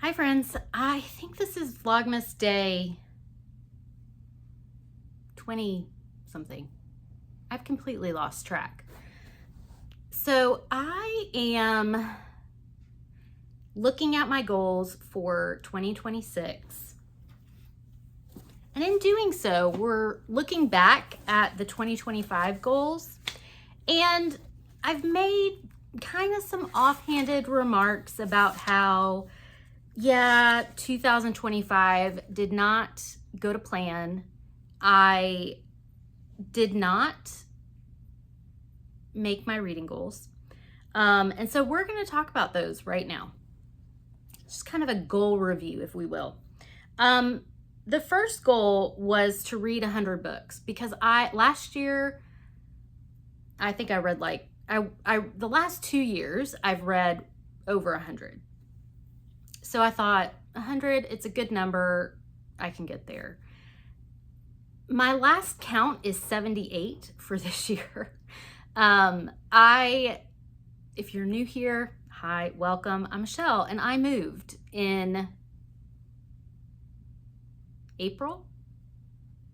Hi friends, I think this is Vlogmas day 20 something. I've completely lost track. So I am looking at my goals for 2026. And in doing so, we're looking back at the 2025 goals. And I've made kind of some offhanded remarks about how 2025 did not go to plan. I did not make my reading goals. And so we're going to talk about those right now. Just kind of a goal review, if we will. The first goal was to read 100 books because last year, I think I read the last 2 years, I've read over 100. So I thought 100, it's a good number. I can get there. My last count is 78 for this year. If you're new here, hi, welcome. I'm Michelle, and I moved in April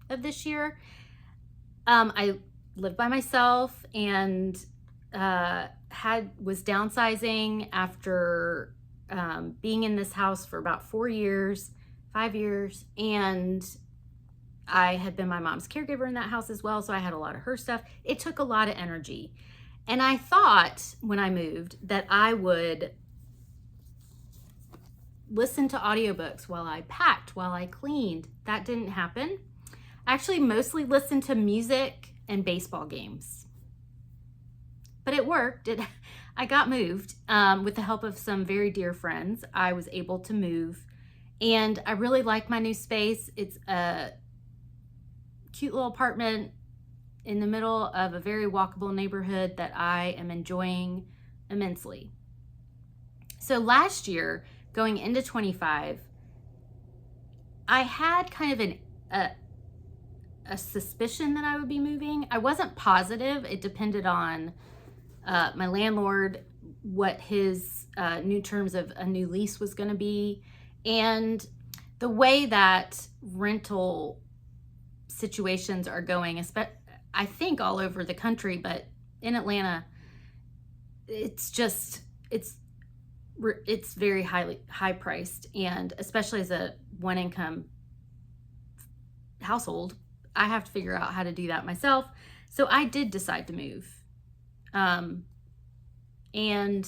of this year. I lived by myself and was downsizing after being in this house for about 5 years, and I had been my mom's caregiver in that house as well, so I had a lot of her stuff. It took a lot of energy. And I thought when I moved that I would listen to audiobooks while I packed, while I cleaned. That didn't happen. I actually mostly listened to music and baseball games. But it worked. I got moved with the help of some very dear friends. I was able to move, and I really like my new space. It's a cute little apartment in the middle of a very walkable neighborhood that I am enjoying immensely. So last year, going into 25, I had kind of a suspicion that I would be moving. I wasn't positive. It depended on my landlord, what his new terms of a new lease was going to be, and the way that rental situations are going, I think all over the country, but in Atlanta, it's very high priced, and especially as a one income household, I have to figure out how to do that myself. So I did decide to move. And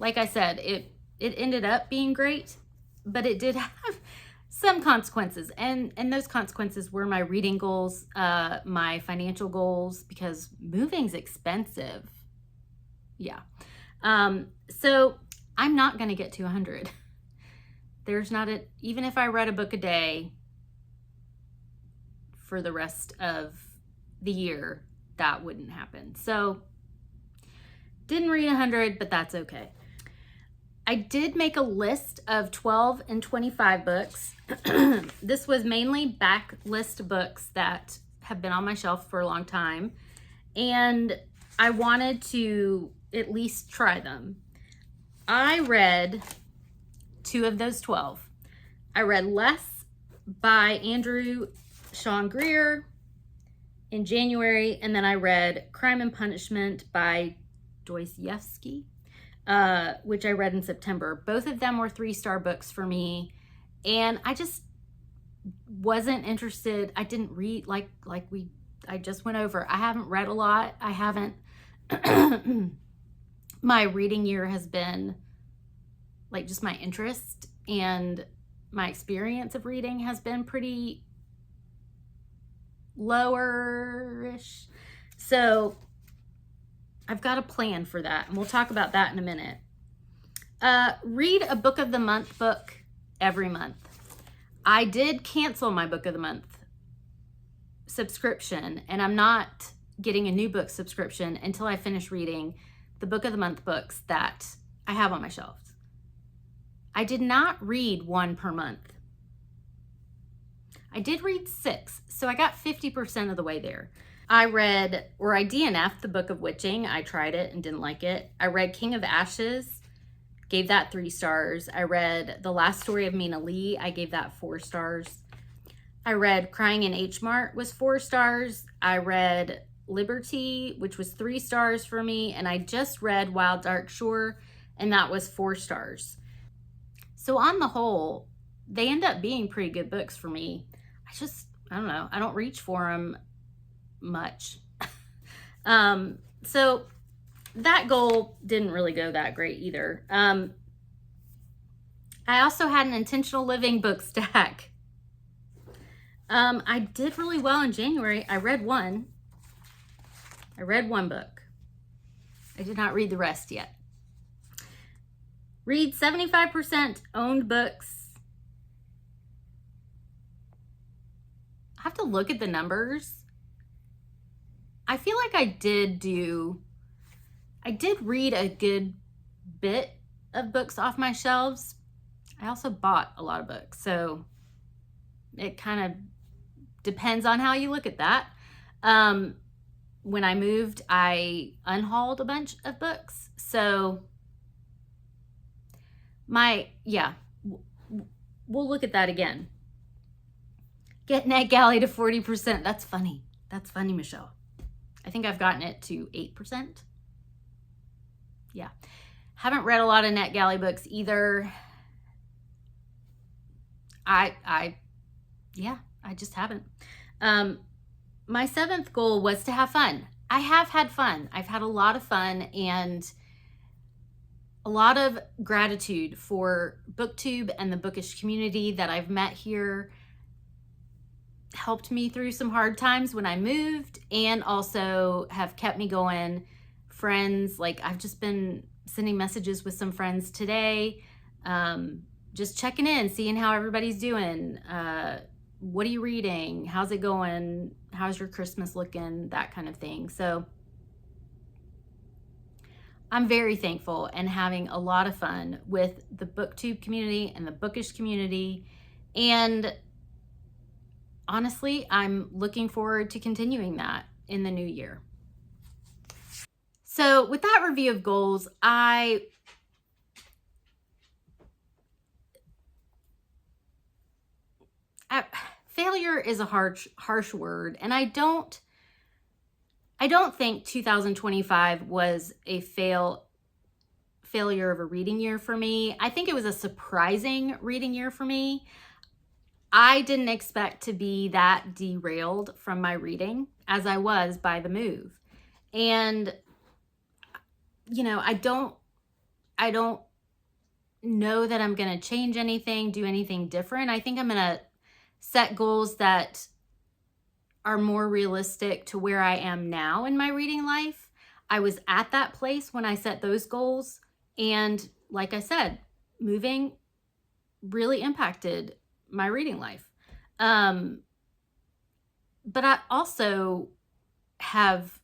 like I said, it ended up being great, but it did have some consequences, and those consequences were my reading goals, my financial goals, because moving's expensive. Yeah. So I'm not going to get to 100. There's not even if I read a book a day for the rest of the year, that wouldn't happen. So didn't read 100, but that's okay. I did make a list of 12 and 25 books. This was mainly backlist books that have been on my shelf for a long time, and I wanted to at least try them. I read 2 of those 12. I read Less by Andrew Sean Greer in January, and then I read Crime and Punishment by Dostoevsky, which I read in September. Both of them were 3-star books for me, and I just wasn't interested. I didn't read I just went over. I haven't read a lot. I haven't. My reading year has been just my interest and my experience of reading has been pretty lower-ish. So I've got a plan for that, and we'll talk about that in a minute. Read a book of the month book every month. I did cancel my book of the month subscription, and I'm not getting a new book subscription until I finish reading the book of the month books that I have on my shelves. I did not read 1 per month. I did read 6, so I got 50% of the way there. I DNF'd the Book of Witching. I tried it and didn't like it. I read King of Ashes gave that 3 stars. I read The Last Story of Mina Lee. I gave that 4 stars. I read Crying in H Mart was 4 stars. I read Liberty, which was 3 stars for me. And I just read Wild Dark Shore, and that was 4 stars. So on the whole, they end up being pretty good books for me. I don't know. I don't reach for them much. So that goal didn't really go that great either. I also had an intentional living book stack. I did really well in January. I read one book. I did not read the rest yet. Read 75% owned books. I have to look at the numbers. I feel like I did read a good bit of books off my shelves. I also bought a lot of books, so it kind of depends on how you look at that. When I moved, I unhauled a bunch of books, so we'll look at that again. Get NetGalley to 40%. That's funny. That's funny, Michelle. I think I've gotten it to 8%. Yeah. Haven't read a lot of NetGalley books either. I just haven't. My 7th goal was to have fun. I have had fun. I've had a lot of fun and a lot of gratitude for BookTube and the bookish community that I've met here. Helped me through some hard times when I moved, and also have kept me going. Friends, like I've just been sending messages with some friends today, just checking in, seeing how everybody's doing. What are you reading? How's it going? How's your Christmas looking? That kind of thing. So I'm very thankful and having a lot of fun with the BookTube community and the bookish community. And honestly, I'm looking forward to continuing that in the new year. So with that review of goals, failure is a harsh word, and I don't think 2025 was a failure of a reading year for me. I think it was a surprising reading year for me. I didn't expect to be that derailed from my reading as I was by the move. And, you know, I don't know that I'm going to change anything, do anything different. I think I'm going to set goals that are more realistic to where I am now in my reading life. I was at that place when I set those goals. And like I said, moving really impacted my reading life. But I also have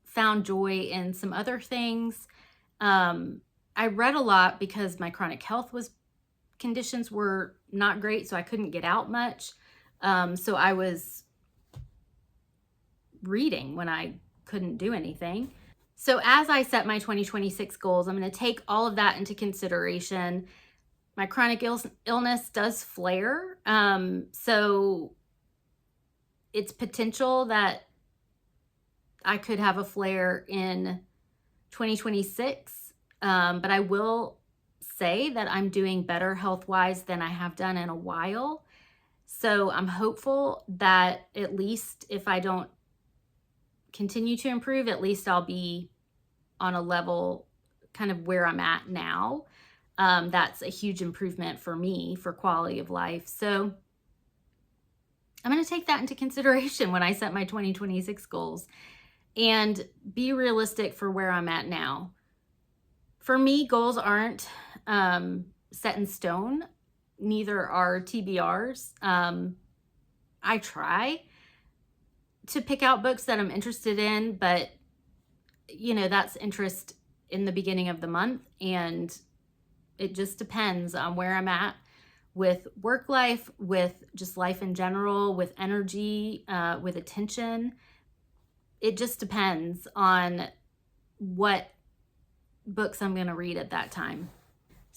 found joy in some other things. I read a lot because my chronic health conditions were not great, so I couldn't get out much. So I was reading when I couldn't do anything. So as I set my 2026 goals, I'm going to take all of that into consideration. My chronic illness does flare. So it's potential that I could have a flare in 2026. But I will say that I'm doing better health-wise than I have done in a while. So I'm hopeful that at least if I don't continue to improve, at least I'll be on a level kind of where I'm at now. That's a huge improvement for me for quality of life. So I'm going to take that into consideration when I set my 2026 goals and be realistic for where I'm at now. For me, goals aren't set in stone. Neither are TBRs. I try to pick out books that I'm interested in, but you know, that's interest in the beginning of the month, and it just depends on where I'm at with work life, with just life in general, with energy, with attention. It just depends on what books I'm going to read at that time.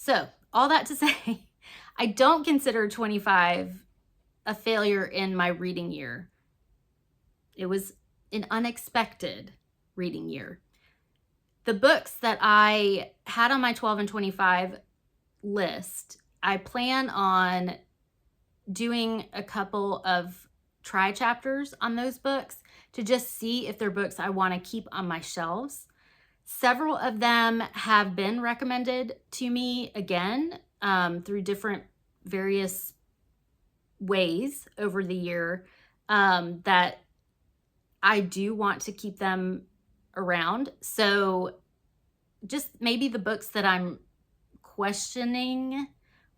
So all that to say, I don't consider 25 a failure in my reading year. It was an unexpected reading year. The books that I had on my 12 and 25 list, I plan on doing a couple of try chapters on those books to just see if they're books I want to keep on my shelves. Several of them have been recommended to me again through different various ways over the year that I do want to keep them around. So just maybe the books that I'm questioning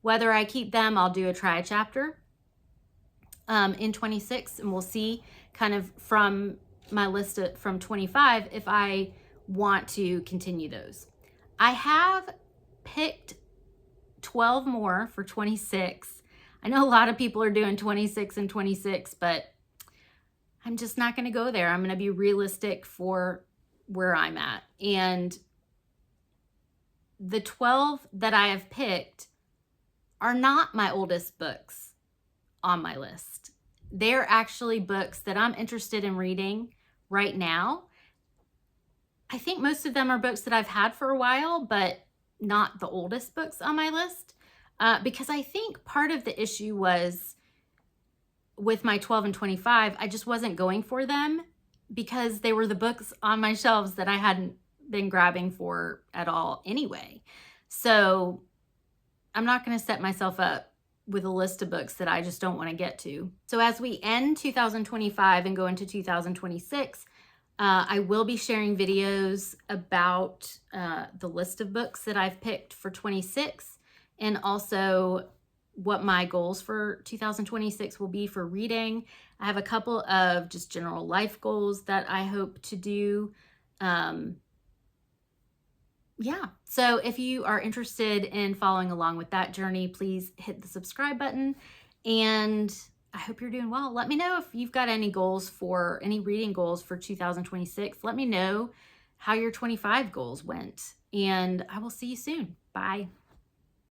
whether I keep them, I'll do a try chapter in 26, and we'll see kind of from my list from 25 if I want to continue those. I have picked 12 more for 26. I know a lot of people are doing 26 and 26, but I'm just not going to go there. I'm going to be realistic for where I'm at. And the 12 that I have picked are not my oldest books on my list. They're actually books that I'm interested in reading right now. I think most of them are books that I've had for a while, but not the oldest books on my list. Because I think part of the issue was with my 12 and 25, I just wasn't going for them because they were the books on my shelves that I hadn't been grabbing for at all anyway. So I'm not going to set myself up with a list of books that I just don't want to get to. So as we end 2025 and go into 2026, I will be sharing videos about the list of books that I've picked for 26, and also what my goals for 2026 will be for reading. I have a couple of just general life goals that I hope to do. Yeah, so if you are interested in following along with that journey, please hit the subscribe button, and I hope you're doing well. Let me know if you've got any goals for any reading goals for 2026. Let me know how your 25 goals went, and I will see you soon. Bye.